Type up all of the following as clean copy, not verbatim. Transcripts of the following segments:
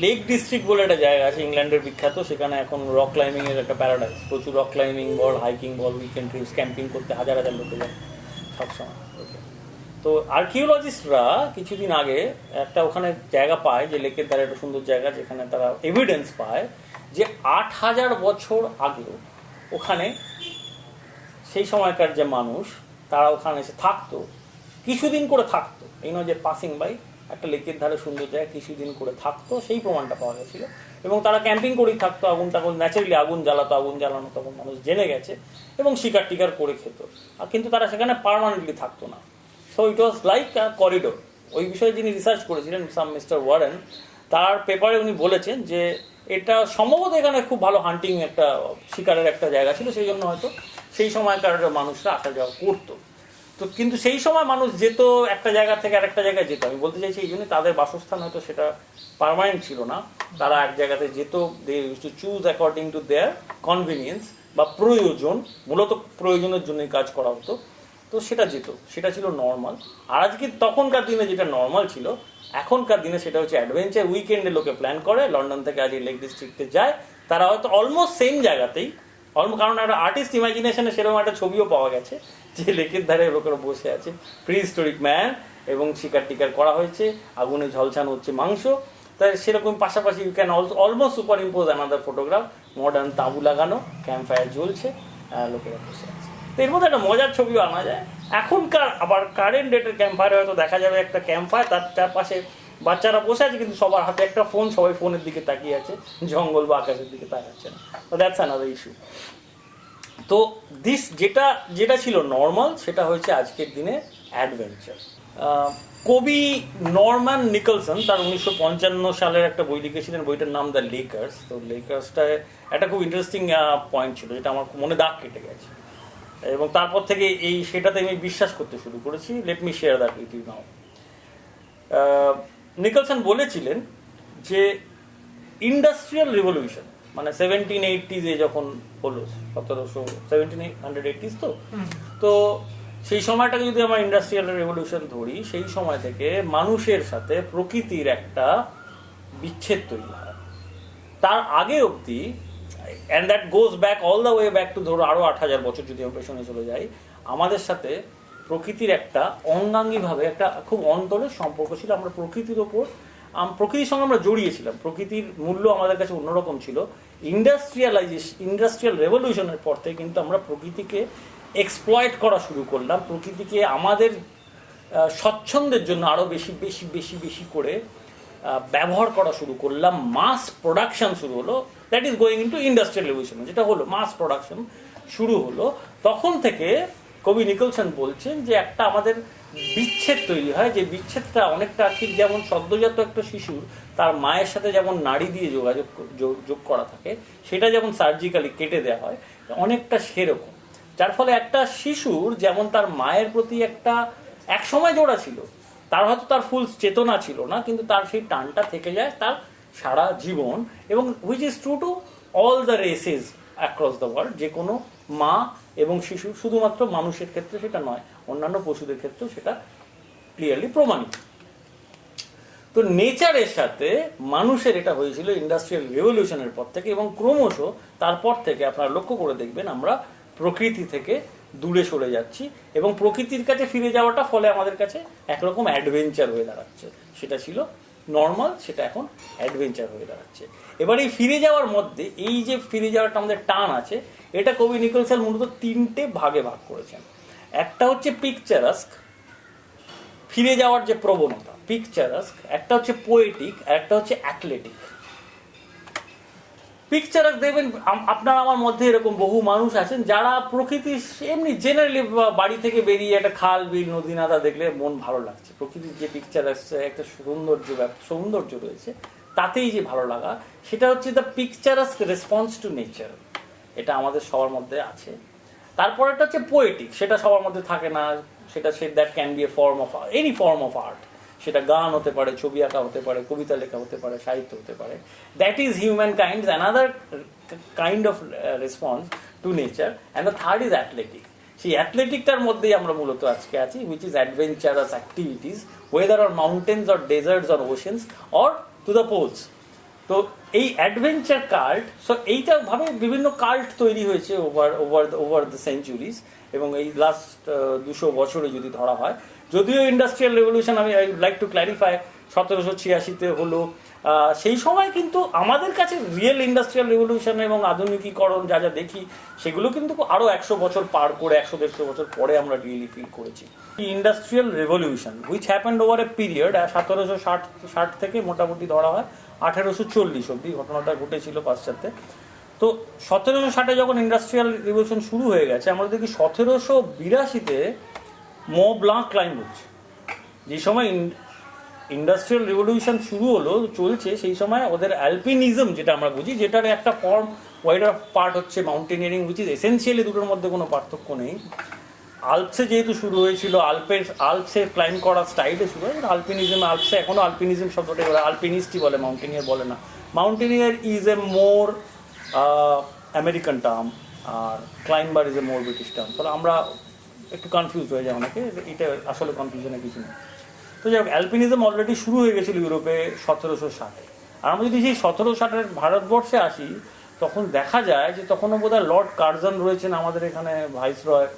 Lake district বলে একটা জায়গা আছে ইংল্যান্ডের বিখ্যাত, সেখানে এখন রক ক্লাইম্বিংয়ের একটা প্যারাডাইস, প্রচুর রক ক্লাইম্বিং বল, হাইকিং বল, উইকেন্ড ট্রিপস, ক্যাম্পিং করতে হাজার হাজার লোকে যায় সবসময়। তো আর্কিওলজিস্টরা কিছুদিন আগে একটা ওখানে জায়গা পায়, যে লেকের ধারে একটা সুন্দর জায়গা, যেখানে তারা এভিডেন্স পায় যে 8,000 বছর আগেও ওখানে সেই সময়কার যে মানুষ তারা ওখানে এসে থাকতো, কিছুদিন করে থাকতো, এই নয় যে পাসিং বাই, একটা লেকের ধারে সুন্দর জায়গা কিছুদিন করে থাকতো, সেই প্রমাণটা পাওয়া গেছিল। এবং তারা ক্যাম্পিং করেই থাকতো, আগুন টাগুন ন্যাচারালি আগুন জ্বালানো তখন মানুষ জেনে গেছে, এবং শিকার টিকার করে খেত, আর কিন্তু তারা সেখানে পার্মানেন্টলি থাকতো না। So it was like a corridor. ওই বিষয়ে যিনি রিসার্চ করেছিলেন, মিস্টার ওয়ারেন, তার পেপারে উনি বলেছেন যে এটা সম্ভবত এখানে খুব ভালো হান্টিং একটা শিকারের একটা জায়গা ছিল, সেই জন্য হয়তো সেই সময়কার মানুষরা আসা যাওয়া করতো। তো কিন্তু সেই সময় মানুষ যেত একটা জায়গা থেকে আরেকটা জায়গায় যেত, আমি বলতে চাইছি এই জন্য তাদের বাসস্থান হয়তো সেটা পার্মানেন্ট ছিল না, তারা এক জায়গাতে যেত, they use to choose according to their convenience বা প্রয়োজন, মূলত প্রয়োজনের জন্যই কাজ করা হতো, তো সেটা যেত, সেটা ছিল নর্মাল। আর আজকে তখনকার দিনে যেটা নর্মাল ছিল, এখনকার দিনে সেটা হচ্ছে অ্যাডভেঞ্চার। উইকেন্ডে লোকে প্ল্যান করে লন্ডন থেকে আজ লেক ডিস্ট্রিক্টে যায়, তারা হয়তো অলমোস্ট সেম জায়গাতেই, কারণ একটা আর্টিস্ট ইমাজিনেশনে সেরকম একটা ছবিও পাওয়া গেছে যে লেকের ধারে লোকেরা বসে আছে, প্রি হিস্টোরিক ম্যান, এবং শিকার টিকার করা হয়েছে, আগুনে ঝলসানো হচ্ছে মাংস, তাই সেরকম পাশাপাশি you can almost super impose another photograph, modern তাঁবু লাগানো, ক্যাম্প ফায়ার জ্বলছে, লোকেরা বসে আছে। তো এর মধ্যে একটা মজার ছবিও আনা যায়। এখনকার আবার কারেন্ট ডেটের ক্যাম্প ফায়ারে হয়তো দেখা যাবে একটা ক্যাম্প ফায়ার, তার চারপাশে বাচ্চারা বসে আছে, কিন্তু সবার হাতে একটা ফোন, সবাই ফোনের দিকে তাকিয়ে আছে, জঙ্গল বা আকাশের দিকে তাকাচ্ছে না। তো দ্যাটস অ্যানাদার ইস্যু। তো যেটা ছিল নর্মাল, সেটা হয়েছে আজকের দিনে অ্যাডভেঞ্চার। কবি নরম্যান নিকলসন তার 1955 সালের একটা বই লিখেছিলেন, বইটার নাম দ্য লেকার্স। তো লেকার্সটায় একটা খুব ইন্টারেস্টিং পয়েন্ট ছিল, যেটা আমার মনে দাগ কেটে গেছে, এবং তারপর থেকে সেটাতে আমি বিশ্বাস করতে শুরু করেছি। Let me share that with you now. Nicholson বলেছিলেন যে ইন্ডাস্ট্রিয়াল রিভলিউশন, মানে 1780s যখন হলো, 1780s, তো সেই সময়টাকে যদি আমরা ইন্ডাস্ট্রিয়াল রেভলিউশন ধরি, সেই সময় থেকে মানুষের সাথে প্রকৃতির একটা বিচ্ছেদ তৈরি হয়। তার আগে অবধি, and that goes back all the way back to, ধরো আরো 8,000 বছর যদি আমরা পেছনে চলে যাই, আমাদের সাথে প্রকৃতির একটা অঙ্গাঙ্গিভাবে একটা খুব অন্তরের সম্পর্ক ছিল। আমরা প্রকৃতির ওপর, প্রকৃতির সঙ্গে আমরা জড়িয়েছিলাম, প্রকৃতির মূল্য আমাদের কাছে অন্যরকম ছিল। ইন্ডাস্ট্রিয়াল রেভলিউশনের পর থেকে কিন্তু আমরা প্রকৃতিকে এক্সপ্লয়েট করা শুরু করলাম, প্রকৃতিকে আমাদের স্বচ্ছন্দের জন্য আরো বেশি বেশি বেশি বেশি করে ব্যবহার করা শুরু করলাম। মাস প্রোডাকশন শুরু হলো, that is going into industrial revolution, যেটা হলো মাস প্রোডাকশন শুরু হলো। তখন থেকে কবি নিকলসন বলছেন যে একটা আমাদের বিচ্ছেদ তৈরি হয়, যে বিচ্ছেদটা অনেকটা ঠিক যেমন সদ্যজাত একটা শিশুর তার মায়ের সাথে যেমন নাড়ি দিয়ে যোগ করা থাকে, সেটা যেমন সার্জিক্যালি কেটে দেওয়া হয়, অনেকটা সেরকম। যার ফলে একটা শিশুর যেমন তার মায়ের প্রতি একটা একসময় জোড়া ছিল, তার হয়তো তার ফুল চেতনা ছিল না, কিন্তু তার সেই টানটা থেকে যায় তার সারা জীবন, এবং which is true to all the races across the world. যে কোনো মা এবং শিশু, শুধুমাত্র মানুষের ক্ষেত্রে সেটা নয়, অন্যান্য পশুদের ক্ষেত্রেও সেটা ক্লিয়ারলি প্রমাণিত। তো নেচারের সাথে মানুষের এটা হয়েছিল ইন্ডাস্ট্রিয়াল রেভলিউশনের পর থেকে, এবং ক্রমশ তারপর থেকে আপনারা লক্ষ্য করে দেখবেন আমরা প্রকৃতি থেকে দূরে সরে যাচ্ছি, এবং প্রকৃতির কাছে ফিরে যাওয়াটা ফলে আমাদের কাছে একরকম অ্যাডভেঞ্চার হয়ে দাঁড়াচ্ছে। সেটা ছিল নর্মাল, সেটা এখন অ্যাডভেঞ্চার হয়ে দাঁড়াচ্ছে। এবার এই ফিরে যাওয়ার মধ্যে, এই যে ফিরে যাওয়াটা আমাদের টান আছে, এটা কবি নিকলসন মূলত 3টে ভাগে ভাগ করেছেন। একটা হচ্ছে পিকচারাস্ক, ফিরে যাওয়ার যে প্রবণতা, পিকচারাস্ক। একটা হচ্ছে পোয়েটিক, আর একটা হচ্ছে অ্যাথলেটিক। পিকচারাস্ক দেখবেন আপনার আমার মধ্যে এরকম বহু মানুষ আছেন যারা প্রকৃতি এমনি জেনারেলি বাড়ি থেকে বেরিয়ে একটা খাল, বিল, নদী, নাদা দেখলে মন ভালো লাগছে, প্রকৃতির যে পিকচারাস্ক একটা সৌন্দর্য রয়েছে, তাতেই যে ভালো লাগা, সেটা হচ্ছে দ্য পিকচারাস্ক রেসপন্স টু নেচার। এটা আমাদের সবার মধ্যে আছে। তারপরেটা হচ্ছে পোয়েটিক, সেটা সবার মধ্যে থাকে না, সেটা that can B A form of any form of art. সেটা গান হতে পারে, ছবি আঁকা হতে পারে, কবিতা লেখা হতে পারে, সাহিত্য হতে পারে। That is human kind another kind of response to nature. And the third is athletic. সেই অ্যাথলেটিকটার মধ্যেই আমরা মূলত আজকে আছি, which is adventurous activities, weather or mountains or deserts or oceans or to the polls. তো এই অ্যাডভেঞ্চার কাল্ট, সো এইটা ভাবে বিভিন্ন কাল্ট তৈরি হয়েছে ওভার দ্য সেঞ্চুরিজ, এবং এই লাস্ট 200 বছরে যদি ধরা হয়, যদিও ইন্ডাস্ট্রিয়াল রেভলিউশন, আমি আই লাইক টু ক্ল্যারিফাই, 1786-তে হলো, সেই সময় কিন্তু আমাদের কাছে রিয়েল ইন্ডাস্ট্রিয়াল রেভলিউশন এবং আধুনিকীকরণ যা যা দেখি, সেগুলো কিন্তু আরও 100 বছর পার করে, 100-150 বছর পরে আমরা রিয়েলি ফিল করেছি। Industrial revolution which happened over a period 1760 থেকে মোটামুটি ধরা হয় 1840 অব্দি ঘটনাটা ঘটেছিল পাশ্চাত্যে। তো 1760-এ যখন ইন্ডাস্ট্রিয়াল রিভলিউশন শুরু হয়ে গেছে, আমরা দেখি 1782-তে মো ব্লাঁ ক্লাইম্ব হচ্ছে। যে সময় ইন্ডাস্ট্রিয়াল রিভলিউশন শুরু হলো, চলছে, সেই সময় ওদের অ্যালপিনিজম যেটা আমরা বুঝি, যেটার একটা ফর্ম ওয়াইডার পার্ট হচ্ছে মাউন্টেনিয়ারিং, উইচ ইজ এসেন্সিয়ালি দুটোর মধ্যে কোনো পার্থক্য নেই। আলপসে যেহেতু শুরু হয়েছিল, আলপসে ক্লাইম্ব করার স্টাইলে শুরু হয়, আলপিনিজম, আলপসে এখনও আলপিনিজম শব্দটাই বলে, আলপিনিস্টই বলে, মাউন্টেনিয়ার বলে না। Mountaineer is a more American term, আর climber is a more British term. ফলে আমরা একটু কনফিউজ হয়ে যায় অনেকে, এটা আসলে কনফিউশনের কিছু নেই। তো যাই হোক, অ্যালপিনিজম অলরেডি শুরু হয়ে গেছিলো ইউরোপে 1760-এ। আর আমরা যদি সেই 1760-এর ভারতবর্ষে আসি, তখন দেখা যায় যে তখনও বোধহয় লর্ড কার্জন রয়েছেন আমাদের এখানে ভাইসরয়,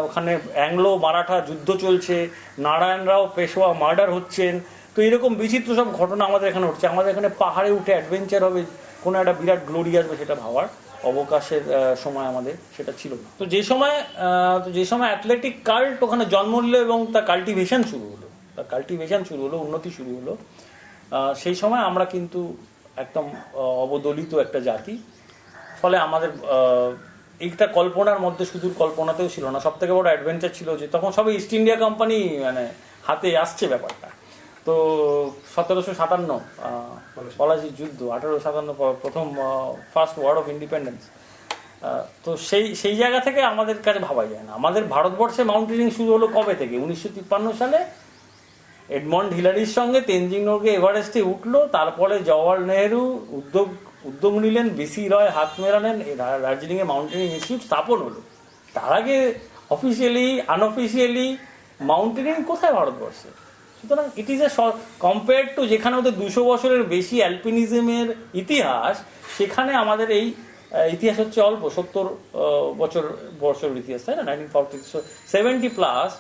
ওখানে অ্যাংলো মারাঠা যুদ্ধ চলছে, নারায়ণ রাও পেশোয়া মার্ডার হচ্ছেন। তো এরকম বিচিত্র সব ঘটনা আমাদের এখানে হচ্ছে। আমাদের এখানে পাহাড়ে উঠে অ্যাডভেঞ্চার হবে, কোনো একটা বিরাট গ্লোরি আসবে, সেটা ভাবার অবকাশের সময় আমাদের সেটা ছিল না। তো যে সময় অ্যাথলেটিক কাল্ট ওখানে জন্ম নিল এবং তার কাল্টিভেশন শুরু হলো, উন্নতি শুরু হলো, সেই সময় আমরা কিন্তু একদম অবদলিত একটা জাতি। ফলে আমাদের এইটা কল্পনার মধ্যে, সুদূর কল্পনাতেও ছিল না। সব থেকে বড় অ্যাডভেঞ্চার ছিল যে তখন সবাই ইস্ট ইন্ডিয়া কোম্পানি মানে হাতে আসছে ব্যাপারটা। তো 1757 পলাশির যুদ্ধ, 1857 প্রথম ফার্স্ট ওয়ার অফ ইন্ডিপেন্ডেন্স। তো সেই জায়গা থেকে আমাদের কাছে ভাবা যায় না। আমাদের ভারতবর্ষে মাউন্টেনিং শুরু হলো কবে থেকে? 1953 সালে এডমন্ড হিলারির সঙ্গে তেনজিং নোরগে এভারেস্টে উঠলো। তারপরে জওয়াহরলাল নেহরু উদ্যোগ নিলেন, বিসি রয় হাত মেলালেন, দার্জিলিংয়ে মাউন্টেনিং ইনস্টিটিউট স্থাপন হলো। তার আগে অফিসিয়ালি আনঅফিসিয়ালি মাউন্টেনিং কোথায় ভারতবর্ষে? সুতরাং it is a compare to যেখানে ওদের 200 বছরের বেশি অ্যালপিনিজমের ইতিহাস, সেখানে আমাদের এই ইতিহাস হচ্ছে অল্প 70 বছরের ইতিহাস, তাই না? 1940 70+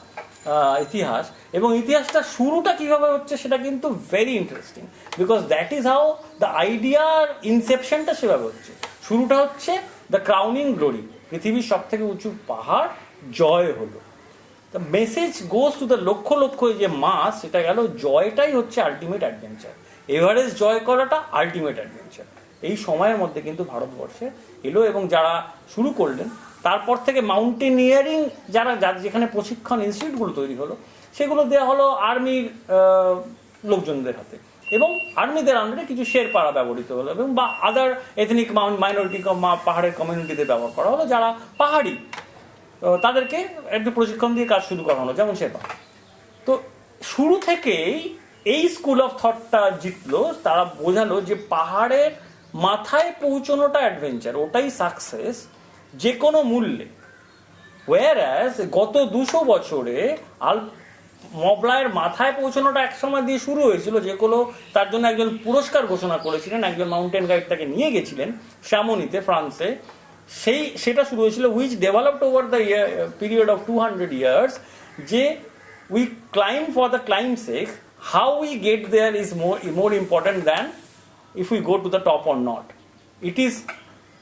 ইতিহাস। এবং ইতিহাসটা শুরুটা কিভাবে হচ্ছে সেটা কিন্তু very interesting, because that is how the আইডিয়ার ইনসেপশনটা সেভাবে হচ্ছে। শুরুটা হচ্ছে দ্য ক্রাউনিং গ্লোরি, পৃথিবীর সব থেকে উঁচু পাহাড় জয় হলো। The message goes to the লক্ষ যে মাস, সেটা গেল, জয়টাই হচ্ছে আলটিমেট অ্যাডভেঞ্চার। এভারেস্ট জয় করাটা আলটিমেট অ্যাডভেঞ্চার। এই সময়ের মধ্যে কিন্তু ভারতবর্ষে এলো, এবং যারা শুরু করলেন তারপর থেকে মাউন্টেনিয়ারিং যেখানে প্রশিক্ষণ ইনস্টিটিউটগুলো তৈরি হলো, সেগুলো দেওয়া হলো আর্মির লোকজনদের হাতে, এবং আর্মিদের আন্ডারে কিছু শেরপাড়া ব্যবহৃত হলো, এবং বা আদার এথনিক মাইনরিটি পাহাড়ের কমিউনিটিতে ব্যবহার করা হলো, যারা পাহাড়ি তাদেরকে একটু প্রশিক্ষণ দিয়ে কাজ শুরু করা হলো, যেমন শেরপা। তো শুরু থেকেই এই স্কুল অফ থটটা জিতলো, তারা বোঝালো যে পাহাড়ের মাথায় পৌঁছানোটা অ্যাডভেঞ্চার, ওটাই সাকসেস যে কোনো মূল্যে। ওয়ারঅ্যাজ গত 200 বছরে মবলায়ের মাথায় পৌঁছানোটা একসময় দিয়ে শুরু হয়েছিল, যেগুলো তার জন্য একজন পুরস্কার ঘোষণা করেছিলেন, একজন মাউন্টেন গাইড তাকে নিয়ে গেছিলেন শ্যামনিতে, ফ্রান্সে। সেটা শুরু হয়েছিল, which developed over the period of 200 years, যে we climb for the climb sake, how we get there is more important than if we go to the top or not. It is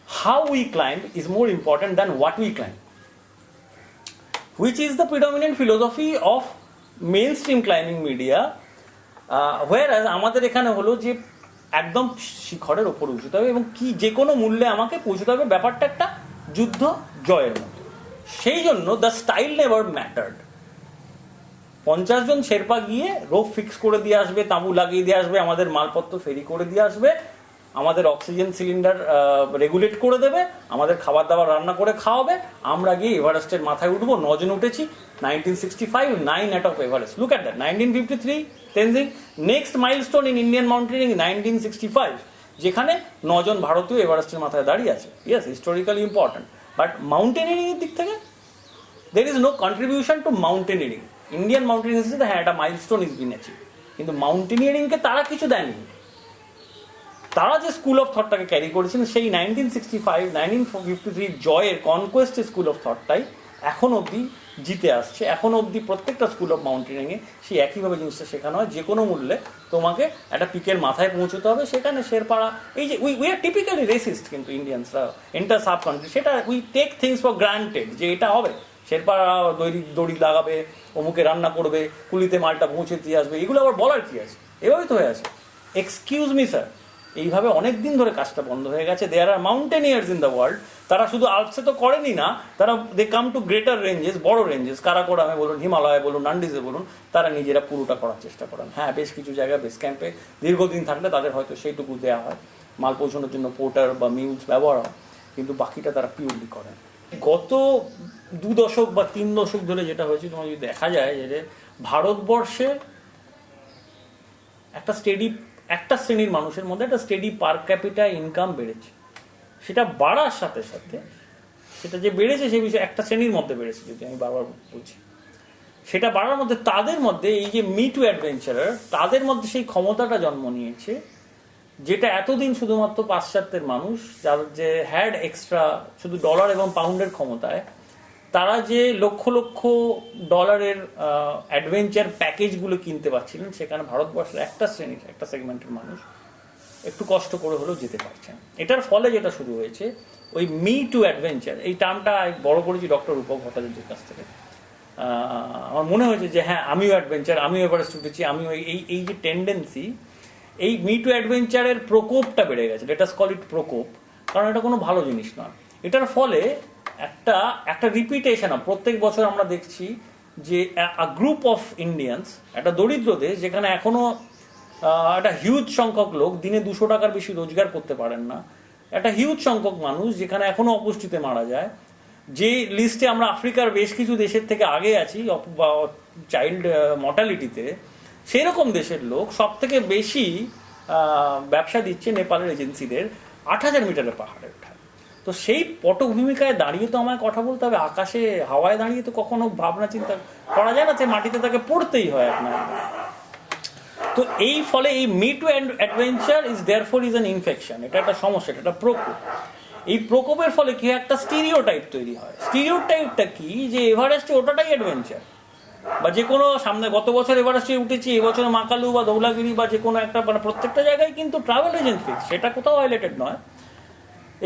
how we climb is more important than what we climb, which is the predominant philosophy of mainstream climbing media. Whereas আমাদের এখানে হলো যে একদম শিখরের ওপর উঠতে হবে, এবং কি যে কোনো মূল্যে আমাকে পৌঁছতে হবে, ব্যাপারটা একটা যুদ্ধ জয়ের মতো। সেই জন্য দ্য স্টাইল নেভার ম্যাটার্ড। 50 জন শেরপা গিয়ে রোপ ফিক্স করে দিয়ে আসবে, তাঁবু লাগিয়ে দিয়ে আসবে, আমাদের মালপত্র ফেরি করে দিয়ে আসবে, আমাদের অক্সিজেন সিলিন্ডার রেগুলেট করে দেবে, আমাদের খাবার দাবার রান্না করে খাওয়াবে, আমরা গিয়ে এভারেস্টের মাথায় উঠবো। 9 জন উঠেছি 1965, 9 at of Everest. Look at that. 1953 Tenzing, next milestone in Indian mountaineering 1965, যেখানে 9 জন ভারতীয় এভারেস্টের মাথায় দাঁড়িয়ে আছে। Yes, historically important, but mountaineering এর দিক থেকে there is no contribution to mountaineering. Indian mountaineering হ্যাঁ, একটা মাইলস্টোন ইজ বিন অ্যাচিভ, কিন্তু মাউন্টেনিয়ারিংকে তারা কিছু দেয়নি। তারা যে স্কুল অফ থটটাকে ক্যারি করেছেন সেই 1953 জয়ের কনকোয়েস্টের স্কুল অফ থটটাই এখন অবধি জিতে আসছে। এখন অবধি প্রত্যেকটা স্কুল অফ মাউন্টেনিংয়ে সেই একইভাবে জিনিসটা শেখানো হয়, যে কোনো মূল্যে তোমাকে একটা পিকের মাথায় পৌঁছতে হবে। সেখানে শেরপাড়া, এই যে উই আর টিপিক্যালি রেসিস্ট, কিন্তু ইন্ডিয়ানসরা এন্টার সাব কান্ট্রি, সেটা we take things for granted যে এটা হবে। শেরপাড়া দড়ি লাগাবে, অমুকে রান্না করবে, কুলিতে মালটা পৌঁছে দিয়ে আসবে, এগুলো আবার বলার কি আছে? এভাবেই তো হয়ে আছে। এক্সকিউজ মি স্যার, এইভাবে অনেক দিন ধরে কাজটা বন্ধ হয়ে গেছে। দেয়ার আর মাউন্টেনিয়ার্স ইন দ্য ওয়ার্ল্ড, তারা শুধু আলপসে তো করেনি না, তারা দে কাম টু গ্রেটার রেঞ্জেস, বড় রেঞ্জেস, কারাকোরামে বলুন, হিমালয়ে বলুন, নান্ডিজে বলুন, তারা নিজেরা পুরোটা করার চেষ্টা করেন। হ্যাঁ, বেশ কিছু জায়গায় বেস ক্যাম্পে দীর্ঘদিন থাকলে তাদের হয়তো সেইটুকু দেওয়া হয়, মাল পৌঁছানোর জন্য পোর্টার বা মিউলস ব্যবহার হয়, কিন্তু বাকিটা তারা পিওরলি করেন। গত 2 দশক বা 3 দশক ধরে যেটা হয়েছে, তোমার যদি দেখা যায় যে ভারতবর্ষের একটা শ্রেণীর মানুষের মধ্যে একটা স্টেডি পার ক্যাপিটা ইনকাম বেড়েছে। সেটা বাড়ার সাথে সাথে, সেটা যে বেড়েছে সে বিষয়ে একটা শ্রেণীর মধ্যে বেড়েছে, যদি আমি বারবার বলছি, সেটা বাড়ার মধ্যে তাদের মধ্যে এই যে মি টু অ্যাডভেঞ্চারার, তাদের মধ্যে সেই ক্ষমতাটা জন্ম নিয়েছে, যেটা এতদিন শুধুমাত্র পাশ্চাত্যের মানুষ, যাদের যে হ্যাড এক্সট্রা শুধু ডলার এবং পাউন্ডের ক্ষমতায়, তারা যে লক্ষ লক্ষ ডলারের অ্যাডভেঞ্চার প্যাকেজগুলো কিনতে পারছিলেন, সেখানে ভারতবর্ষের একটা শ্রেণীর, একটা সেগমেন্টের মানুষ একটু কষ্ট করে হলেও যেতে পারছেন। এটার ফলে যেটা শুরু হয়েছে, ওই মি টু অ্যাডভেঞ্চার, এই টার্মটা বড় করেছি ডক্টর রূপক ভট্টাচার্যের কাছ থেকে। আমার মনে হয়েছে যে হ্যাঁ, আমিও অ্যাডভেঞ্চার, আমিও এভারেস্ট উঠেছি, আমিও এই যে টেন্ডেন্সি, এই মি টু অ্যাডভেঞ্চারের প্রকোপটা বেড়ে গেছে। লেট আস কল ইট প্রকোপ, কারণ এটা কোনো ভালো জিনিস নয়। এটার ফলে একটা রিপিটেশন, প্রত্যেক বছর আমরা দেখছি যে গ্রুপ অফ ইন্ডিয়ান্স, একটা দরিদ্র দেশ যেখানে এখনো একটা হিউজ সংখ্যক লোক দিনে 200 টাকার বেশি রোজগার করতে পারেন না, একটা হিউজ সংখ্যক মানুষ যেখানে এখনো অপুষ্টিতে মারা যায়, যে লিস্টে আমরা আফ্রিকার বেশ কিছু দেশের থেকে আগে আছি চাইল্ড মর্টালিটিতে, সেই রকম দেশের লোক সব থেকে বেশি ব্যবসা দিচ্ছে নেপালের এজেন্সিদের 8000 মিটারের পাহাড়ে ওঠা। তো সেই পটভূমিকায় দাঁড়িয়ে তো আমায় কথা বলতে হবে। আকাশে হাওয়ায় দাঁড়িয়ে তো কখনো ভাবনা চিন্তা করা যায় না, যে মাটিতে তাকে পড়তেই হয় আপনার। তো এই ফলে এই me two adventure is therefore is an infection. এটা একটা সমস্যা, এটা একটা প্রকোপ। এই প্রকোপের ফলে কি একটা স্টিরিওটাইপ তৈরি হয়। স্টিরিওটাইপটা কি, যে এভারেস্টে ওটাটাই অ্যাডভেঞ্চার, বা যে কোনো সামনে গত বছর এভারেস্টে উঠেছি, এবছর মাকালু বা ধৌলাগিরি বা যে কোনো একটা, মানে প্রত্যেকটা জায়গায় কিন্তু ট্রাভেল এজেন্ট ফিক্স, সেটা কোথাও হাইলাইটেড নয়।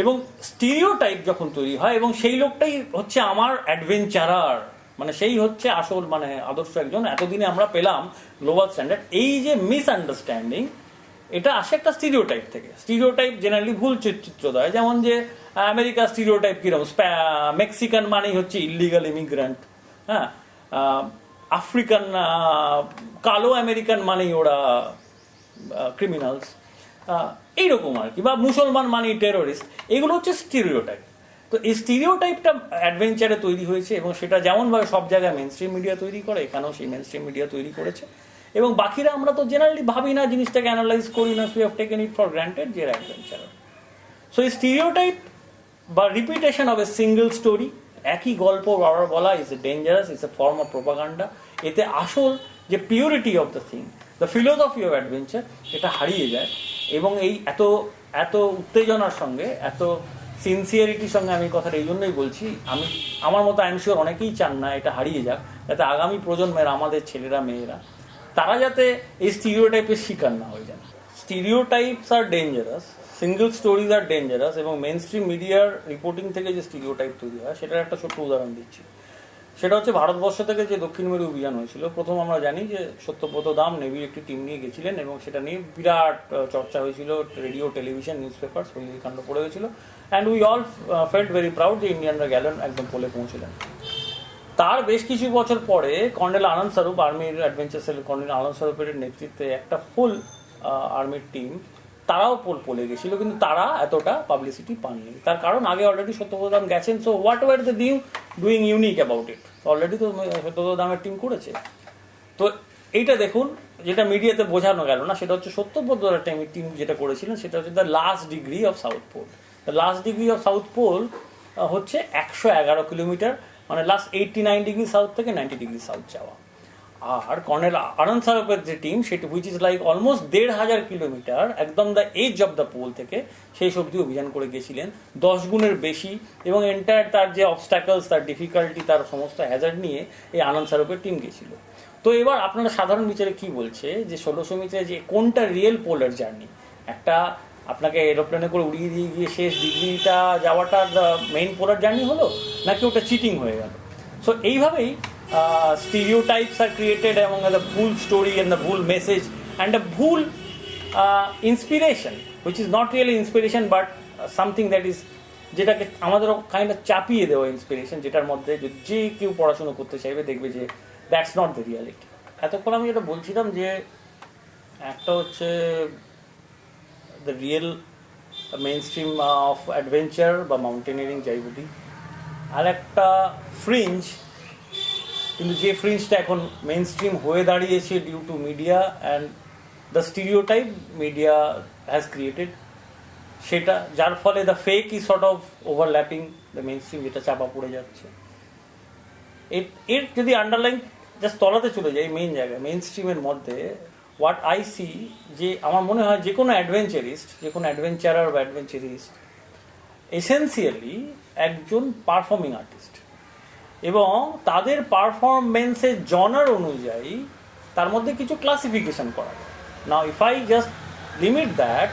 এবং স্টিরিওটাইপ যখন তৈরি হয়, এবং সেই লোকটাই হচ্ছে আমার অ্যাডভেঞ্চারার, মানে সেই হচ্ছে আসল, মানে আদর্শ একজন, এতদিনে আমরা পেলাম গ্লোবাল স্ট্যান্ডার্ড। এই যে মিসআন্ডারস্ট্যান্ডিং, এটা আসে একটা স্টিরিওটাইপ থেকে। স্টিরিওটাইপ জেনারেলি ভুল চিত্র দেয়, যেমন যে আমেরিকার স্টিরিওটাইপ কিরকম, মেক্সিকান মানেই হচ্ছে ইলিগাল ইমিগ্রান্ট, হ্যাঁ, আফ্রিকান কালো আমেরিকান মানেই ওরা ক্রিমিনালস, এইরকম আর কি, বা মুসলমান মানেই টেরোরিস্ট, এগুলো হচ্ছে স্টিরিওটাইপ। তো এই স্টিরিওটাইপটা অ্যাডভেঞ্চারে তৈরি হয়েছে, এবং সেটা যেমনভাবে সব জায়গায় মেন স্ট্রিম মিডিয়া তৈরি করে, এখানেও সেই মেন স্ট্রিম মিডিয়া তৈরি করেছে। এবং বাকিরা আমরা তো জেনারেলি ভাবি না, জিনিসটাকে অ্যানালাইজ করি না, we have taken it for granted যে অ্যাডভেঞ্চার। সো এই স্টিরিওটাইপ বা repetition of a single story, একই গল্প বারবার বলা, is a dangerous, is a form of propaganda. এতে আসল যে purity of the thing, the philosophy of adventure, এটা হারিয়ে যায়। এবং এই এত উত্তেজনার সঙ্গে, এত সিনসিয়ারিটির সঙ্গে আমি কথাটা এই জন্যই বলছি, আমার মতো আইএম শিওর অনেকেই চান না এটা হারিয়ে যাক, যাতে আগামী প্রজন্মের আমাদের ছেলেরা মেয়েরা তারা যাতে এই স্টিরিওটাইপের শিকার না হয়ে যান। স্টিরিওটাইপস আর dangerous, single stories are dangerous, এবং মেন স্ট্রিম মিডিয়ার রিপোর্টিং থেকে যে স্টিরিওটাইপ তৈরি হয়, সেটার একটা ছোট্ট উদাহরণ দিচ্ছি। সেটা হচ্ছে ভারতবর্ষ থেকে যে দক্ষিণ মেরু অভিযান হয়েছিল, প্রথম আমরা জানি যে সত্যব্রত দাম নেভির একটি টিম নিয়ে গেছিলেন, এবং সেটা নিয়ে বিরাট চর্চা হয়েছিল, রেডিও, টেলিভিশন, নিউজ পেপার, কাণ্ড পড়ে হয়েছিল। And we all felt very proud যে ইন্ডিয়ানরা গেলেন, একদম পোলে পৌঁছলেন। তার বেশ কিছু বছর পরে কর্নেল আনন্দ স্বরূপ, আর্মির অ্যাডভেঞ্চার সেল কর্নেল আনন্দ স্বরূপের নেতৃত্বে একটা ফুল আর্মির টিম, তারাও পোলে গেছিল, কিন্তু তারা এতটা পাবলিসিটি পাননি। তার কারণ আগে অলরেডি সত্যব্রত দাম গেছেন। So what were the doing unique about it, already তো সত্যব্রত দামের টিম করেছে। তো এইটা দেখুন, যেটা মিডিয়াতে বোঝানো গেল না, সেটা হচ্ছে সত্যব্রত টিম যেটা করেছিলেন, সেটা হচ্ছে the last degree of south pole. The last degree of south pole হচ্ছে 111 কিলোমিটার, মানে লাস্ট 89 ডিগ্রি সাউথ থেকে 90 ডিগ্রি সাউথ যাওয়া। আর কর্নেল আনন্দ সারকের যে টিম সেটি which is like almost 1,500 kilometre একদম the edge of the pole থেকে সেই অবধি অভিযান করে গেছিলেন 10 গুণের বেশি, এবং এন্টায়ার তার যে অবস্ট্যাকলস, তার ডিফিকাল্টি, তার সমস্ত হ্যাজার্ড নিয়ে এই আনন্দ সারকের টিম গেছিল। তো এবার আপনারা সাধারণ বিচারে কি বলছে যে 1600 মিটারে যে কোনটা রিয়েল পোলার জার্নি, একটা আপনাকে এরোপ্লেনে করে উড়িয়ে দিয়ে গিয়ে শেষ ডিগ্রিটা যাওয়াটা মেইন পোলার জার্নি হলো, নাকি ওটা চিটিং হয়ে গেল? সো এইভাবেই stereotypes are created among the full story and the full message and a full inspiration which is not really inspiration but something that is যেটাকে আমাদের কাইন্ড অফ চাপিয়ে দেওয়া ইন্সপিরেশন, যেটার মধ্যে যে কেউ পড়াশুনো করতে চাইবে দেখবে যে দ্যাটস নট দ্য রিয়ালিটি। এতক্ষণ আমি যেটা বলছিলাম যে একটা হচ্ছে the real main stream of adventure বা মাউন্টেনিয়ারিং যাই বলি, আর একটা ফ্রিঞ্জ, কিন্তু যে ফ্রিঞ্জটা এখন মেইন স্ট্রিম হয়ে দাঁড়িয়েছে due to media and the stereotype media has created, সেটা যার ফলে the fake is sort of overlapping the mainstream, যেটা চাপা পড়ে যাচ্ছে। এর যদি আন্ডারলাইন জাস্ট তলাতে চলে যায় মেইন জায়গায়, মেইন স্ট্রিমের মধ্যে হোয়াট আই সি, যে আমার মনে হয় যে কোনো অ্যাডভেঞ্চারিস্ট, যে কোনো অ্যাডভেঞ্চারার বা অ্যাডভেঞ্চারিস্ট এসেন্সিয়ালি একজন পারফর্মিং আর্টিস্ট, এবং তাদের পারফরমেন্সের জনার অনুযায়ী তার মধ্যে কিছু ক্লাসিফিকেশন করা যায়। Now if I just limit that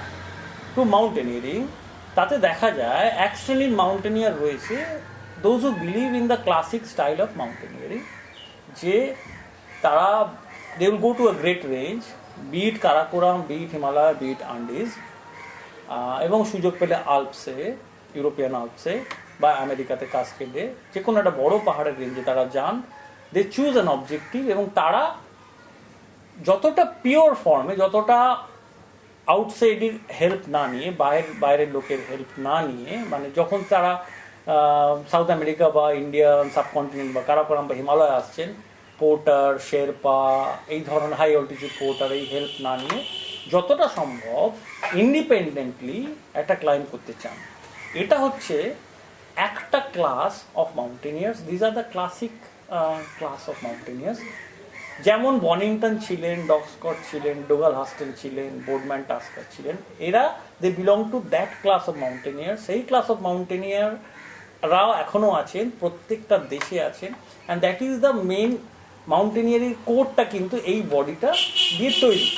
to mountaineering, তাতে দেখা যায় এক শ্রেণীর মাউন্টেনিয়ার রয়েছে those who believe in the classic style of mountaineering, যে তারা they will go to a great range, be it Karakoram, be it Himalaya, be it Andes, এবং সুযোগ পেলে আল্পসে, ইউরোপিয়ান আল্পসে বা আমেরিকাতে কাস্কেডে, যে কোনো একটা বড় পাহাড়ের রেঞ্জে তারা যান, দে চুজ অ্যান অবজেক্টিভ, এবং তারা যতটা পিওর ফর্মে, যতটা আউটসাইডের হেল্প না নিয়ে, বাইরের লোকের হেল্প না নিয়ে, মানে যখন তারা সাউথ আমেরিকা বা ইন্ডিয়ান সাবকন্টিনেন্ট বা কারাকোরাম বা হিমালয় আসছেন, পোর্টার, শেরপা, এই ধরনের হাই অল্টিটিউড পোর্টার এই হেল্প না নিয়ে যতটা সম্ভব ইন্ডিপেন্ডেন্টলি একটা ক্লাইম্ব করতে চান। এটা হচ্ছে একটা class of mountaineers. These are the classic class of mountaineers. যেমন বনিংটন ছিলেন, ডগ স্কট ছিলেন, ডোগাল হাস্টেল ছিলেন, বোর্ডম্যান টাস্কার ছিলেন, এরা they belong to that class of mountaineer. সেই ক্লাস অফ মাউন্টেনিয়াররাও এখনও আছেন, প্রত্যেকটা দেশে আছেন, and that is the main mountaineering কোডটা কিন্তু এই বডিটা দিয়ে তৈরি।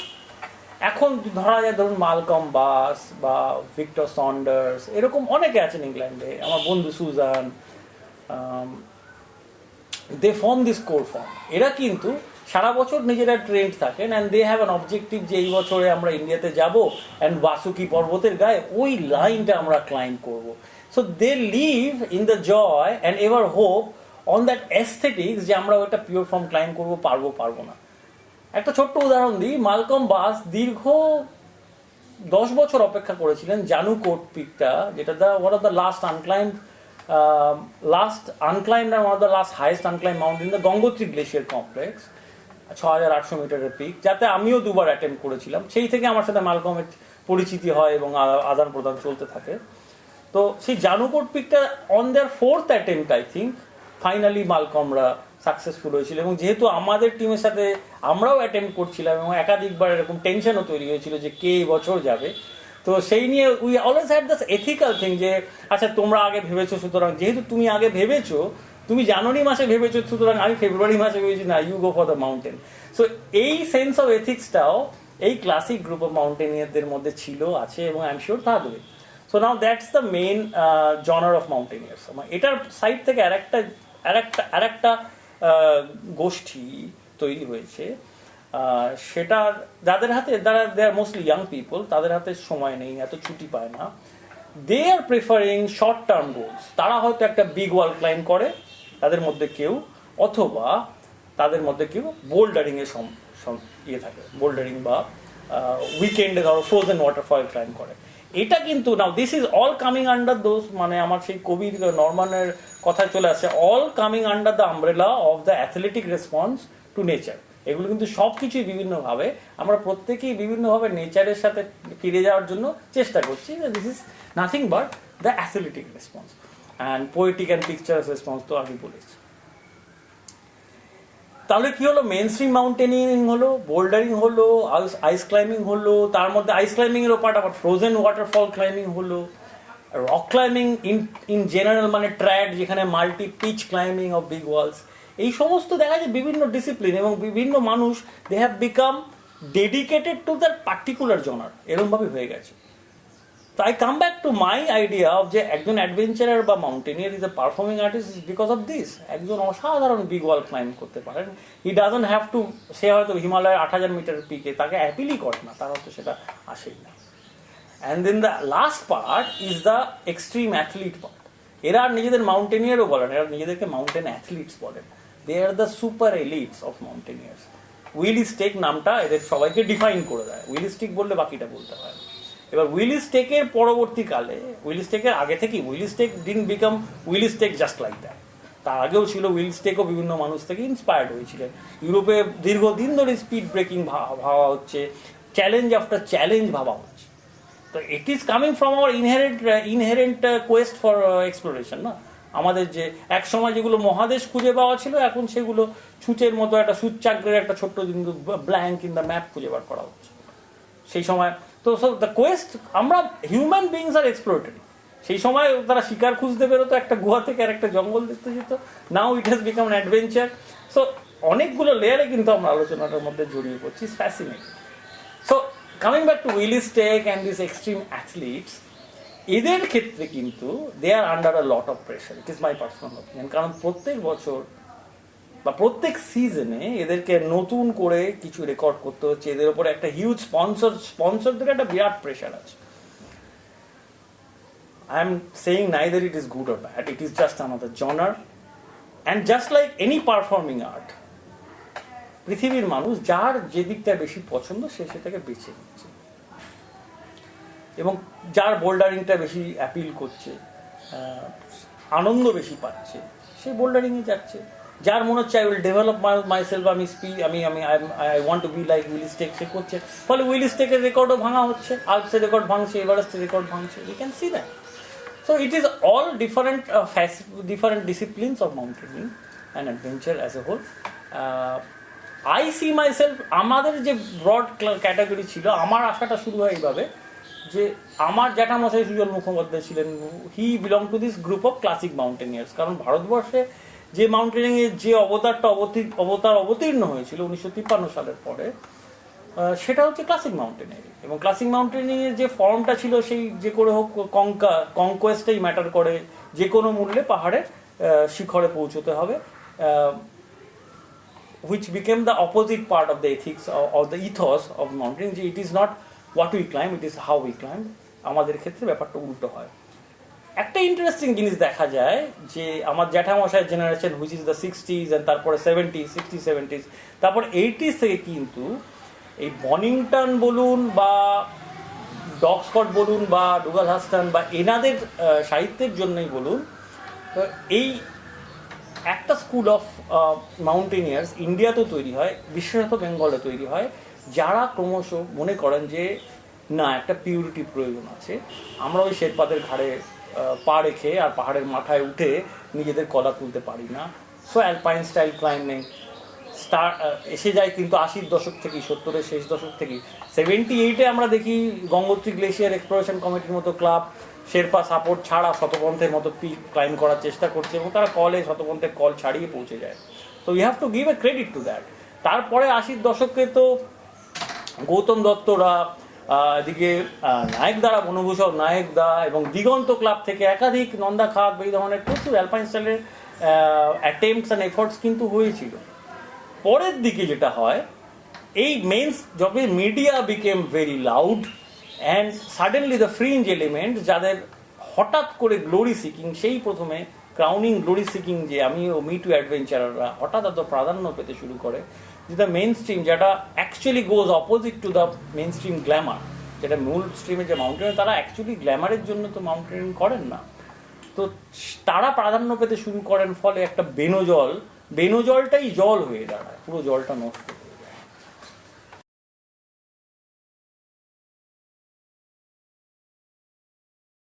এখন ধরা যায় ধরুন মালকম বাস বা ভিক্টর সন্ডার্স, এরকম অনেকে আছেন ইংল্যান্ডে, আমার বন্ধু Susan, they form this core form. এরা কিন্তু সারা বছর নিজেরা ট্রেন্ড থাকেন and they have an objective যে এই বছরে আমরা ইন্ডিয়াতে যাব অ্যান্ড বাসুকি পর্বতের গায়ে ওই লাইনটা আমরা ক্লাইম্ব করব। So they live in the joy and ever hope on that aesthetics যে আমরা ওইটা পিওর ফর্ম ক্লাইম্ব করবো, পারবো না। একটা ছোট্ট উদাহরণ দিই, মালকম বাস দীর্ঘ 10 বছর অপেক্ষা করেছিলেন জানু কোট পিকটা, যেটা one of the last unclimbed and one of the last highest unclimbed mountain in the Gangotri Glacier Complex, 6800 মিটারের পিক, যাতে আমিও দুবার অ্যাটেম্প করেছিলাম। সেই থেকে আমার সাথে মালকমের পরিচিতি হয় এবং আদান প্রদান চলতে থাকে। তো সেই জানুকোট পিকটা on their 4th attempt I think finally মালকমরা সাকসেসফুল হয়েছিল, এবং যেহেতু আমাদের টিমের সাথে আমরাও অ্যাটেম্প করছিলাম এবং একাধিকবার এরকম টেনশনও তৈরি হয়েছিল যে কে এই বছর যাবে, তো সেই নিয়ে we always had this ethical thing যে আচ্ছা তোমরা আগে ভেবেছো, সুতরাং যেহেতু তুমি আগে ভেবেছো, তুমি জানুয়ারি মাসে ভেবেছো, সুতরাং আমি ফেব্রুয়ারি মাসে ভেবেছি না, you go for the mountain. So এই সেন্স অফ এথিক্সটাও এই ক্লাসিক গ্রুপ অফ মাউন্টেনিয়ারদের মধ্যে ছিল, আছে, এবং আই এম শিওর থাকবে। So now that's the main genre of mountaineers. এটার সাইড থেকে আরেকটা গোষ্ঠী তৈরি হয়েছে, সেটা যাদের হাতে, they are mostly young people, তাদের হাতে সময় নেই, এত ছুটি পায় না, they are preferring short term goals. তারা হয়তো একটা বিগ ওয়াল ক্লাইম্ব করে তাদের মধ্যে কেউ, অথবা তাদের মধ্যে কেউ বোল্ডারিং এর ইয়ে থাকে, বোল্ডারিং বা উইকেন্ডে ধরো ফ্রোজেন ওয়াটারফল ক্লাইম্ব করে। এটা কিন্তু now this is all coming under those, মানে আমার সেই কবির নরমানের কথায় চলে আসছে, all coming under the umbrella of the athletic response to nature. এগুলো কিন্তু সব কিছুই বিভিন্নভাবে, আমরা প্রত্যেকেই বিভিন্নভাবে নেচারের সাথে ফিরে যাওয়ার জন্য চেষ্টা করছি। This is nothing but the athletic response and poetic and picturesque response, তো আমি বলেছি। তাহলে কি হলো, মেন স্ট্রিম মাউন্টেনিয়ারিং হলো, বোল্ডারিং হলো, আইস ক্লাইম্বিং হলো, তার মধ্যে আইস ক্লাইম্বিং এর পার্ট আবার ফ্রোজেন ওয়াটারফল ক্লাইম্বিং হলো, রক ক্লাইম্বিং ইন জেনারেল মানে ট্র্যাড যেখানে multi pitch climbing of big walls, এই সমস্ত দেখা যায় বিভিন্ন ডিসিপ্লিন এবং বিভিন্ন মানুষ they have become dedicated to that particular genre, এরমভাবে হয়ে গেছে। তো I come back to my idea of যে একজন অ্যাডভেঞ্চারার বা mountaineer is a performing artist is because of this. একজন অসাধারণ বিগ ওয়াল ক্লাইম্ব করতে পারেন, হি ডাজন্ট হ্যাভ টু, সে হয়তো হিমালয়ের 8000 মিটারের পিকে, তাকে অ্যাপিলই করে না, তার হয়তো সেটা আসেই না। And then the last part is the extreme athlete part. এরা আর নিজেদের মাউন্টেনিয়ারও বলেন, এরা নিজেদেরকে মাউন্টেন অ্যাথলিটস বলেন। They are the super elites of mountaineers. Ueli Steck নামটা এদের সবাইকে ডিফাইন করে দেয়, উইলি স্টেক বললে বাকিটা বলতে হয়। এবার উইলি স্টেকের পরবর্তীকালে, উইলি স্টেকের আগে থেকেই Ueli Steck didn't become Ueli Steck just like that, তার আগেও ছিল। উইলি স্টেকও বিভিন্ন মানুষ থেকে ইন্সপায়ার্ড হয়েছিলেন। ইউরোপে দীর্ঘদিন ধরে স্পিড ব্রেকিং ভাবা হচ্ছে, চ্যালেঞ্জ আফটার চ্যালেঞ্জ ভাবা হচ্ছে। তো it is coming from our inherent Quest for exploration না। আমাদের যে এক সময় যেগুলো মহাদেশ খুঁজে পাওয়া ছিল, এখন সেগুলো ছুঁচের মতো একটা সূচ্যাগ্রের একটা ছোট্ট কিন্তু ব্ল্যাঙ্ক ইন দ্য ম্যাপ খুঁজে বার করা হচ্ছে সেই সময়। তো দ্য কোয়েস্ট, আমরা হিউম্যান বিংস আর এক্সপ্লোরেটরি। সেই সময় তারা শিকার খুঁজতে বেরোতো, একটা গুহা থেকে আর একটা জঙ্গল দেখতে যেত। Now it has become an adventure. So অনেকগুলো লেয়ারে কিন্তু আমরা আলোচনাটার মধ্যে জড়িয়ে পড়ছি, it's fascinating. So coming back to Ueli Steck and this extreme athletes, এদের ক্ষেত্রে কিন্তু they are under a lot of pressure, it is my personal opinion. কারণ প্রত্যেক বছর বা প্রত্যেক সিজনে এদেরকে নতুন করে কিছু রেকর্ড করতে হচ্ছে, এদের উপরে একটা হিউজ স্পন্সরদের একটা বিরাট প্রেশার আছে। I am saying neither it is good or bad, it is just another genre. And just like any performing art, পৃথিবীর মানুষ যার যে দিকটা বেশি পছন্দ সে সেটাকে বেছে নিচ্ছে, এবং যার বোল্ডারিংটা বেশি অ্যাপিল করছে, আনন্দ বেশি পাচ্ছে, সে বোল্ডারিংয়ে যাচ্ছে। যার মনে হচ্ছে I will develop myself, I want to be like Ueli Steck, সে করছে। ফলে উইলি স্টেকের রেকর্ডও ভাঙা হচ্ছে, আলপসের রেকর্ড ভাঙছে, এভারেস্টের রেকর্ড ভাঙছে, we can see that. So it is all different disciplines of mountaineering and adventure as a whole. I see myself, আমাদের যে ব্রড ক্যাটাগরি ছিল, আমার আশাটা শুরু হয় এইভাবে যে আমার জ্যাঠামশাই সুজল মুখোপাধ্যায় ছিলেন, he belong to this group of classic mountaineers. কারণ ভারতবর্ষে যে মাউন্টেনিংয়ের যে অবতীর্ণ হয়েছিল 1953 সালের পরে, সেটা হচ্ছে ক্লাসিক মাউন্টেনিয়ারিং। এবং ক্লাসিক মাউন্টেনিংয়ের যে ফর্মটা ছিল, সেই যে করে হোক কনকোয়েস্টটাই ম্যাটার করে, যে কোনো মূল্যে পাহাড়ের শিখরে পৌঁছতে হবে, which became the opposite part of the ethics or the ethos of mountaineering, যে it is not what we climb, it is how we climb। আমাদের ক্ষেত্রে ব্যাপারটা উল্টো হয়। একটা ইন্টারেস্টিং জিনিস দেখা যায় যে আমার জ্যাঠামশাইয়ের generation, which is the 60s, and তারপরে 70s, তারপর 80s থেকে কিন্তু এই বনিংটন বলুন বা ডগস্কট বলুন বা ডুগাল হাস্টান বা এনাদের সাহিত্যের জন্যই বলুন, এই একটা স্কুল অফ মাউন্টেনিয়ার্স ইন্ডিয়াতেও তৈরি হয়, বিশেষত বেঙ্গলে তৈরি হয়, যারা ক্রমশ মনে করেন যে না, একটা পিউরিটি প্রয়োজন আছে। আমরা ওই শেরপাদের ঘাড়ে পা রেখে আর পাহাড়ের মাথায় উঠে নিজেদের কলা তুলতে পারি না। সো অ্যালপাইন স্টাইল ক্লাইম্বিং এসে যায় কিন্তু 80-র দশক থেকে, 70-এর শেষ দশক থেকে। 78-এ আমরা দেখি গঙ্গোত্রী গ্লেশিয়ার এক্সপ্লোরেশন কমিটির মতো ক্লাব শেরপা সাপোর্ট ছাড়া শতপন্থের মতো পিক ক্লাইম্ব করার চেষ্টা করছে, এবং তারা শতপন্থের কল ছাড়িয়ে পৌঁছে যায়। তো you have to give a credit to that. তারপরে 80-র দশকে তো গৌতম দত্তরা, এদিকে নায়কদারা, বনভূষণ নায়কদা এবং দিগন্ত ক্লাব থেকে একাধিক, নন্দা খাক, এই ধরনের প্রচুর অ্যালপাইন স্টাইলের অ্যাটেম্পটস অ্যান্ড এফোর্টস কিন্তু হয়েছিল। পরের দিকে যেটা হয়, এই মেন্স যবে media became very loud and suddenly the fringe element, যাদের হঠাৎ করে গ্লোরি সিকিং, সেই প্রথমে ক্রাউনিং গ্লোরি সিকিং যে আমি ও মি টু অ্যাডভেঞ্চারাররা হঠাৎ এত প্রাধান্য পেতে শুরু করে, যে দ্য মেইন স্ট্রিম, যেটা actually goes opposite to the main stream Glamour, যেটা মূল স্ট্রিমে যে মাউন্টেনিয়ার, তারা অ্যাকচুয়ালি গ্ল্যামারের জন্য তো মাউন্টেনিয়ারিং করেন না। তো তারা প্রাধান্য পেতে শুরু করেন, ফলে একটা বেনজলটাই জল হয়ে দাঁড়ায়, পুরো জলটা নষ্ট।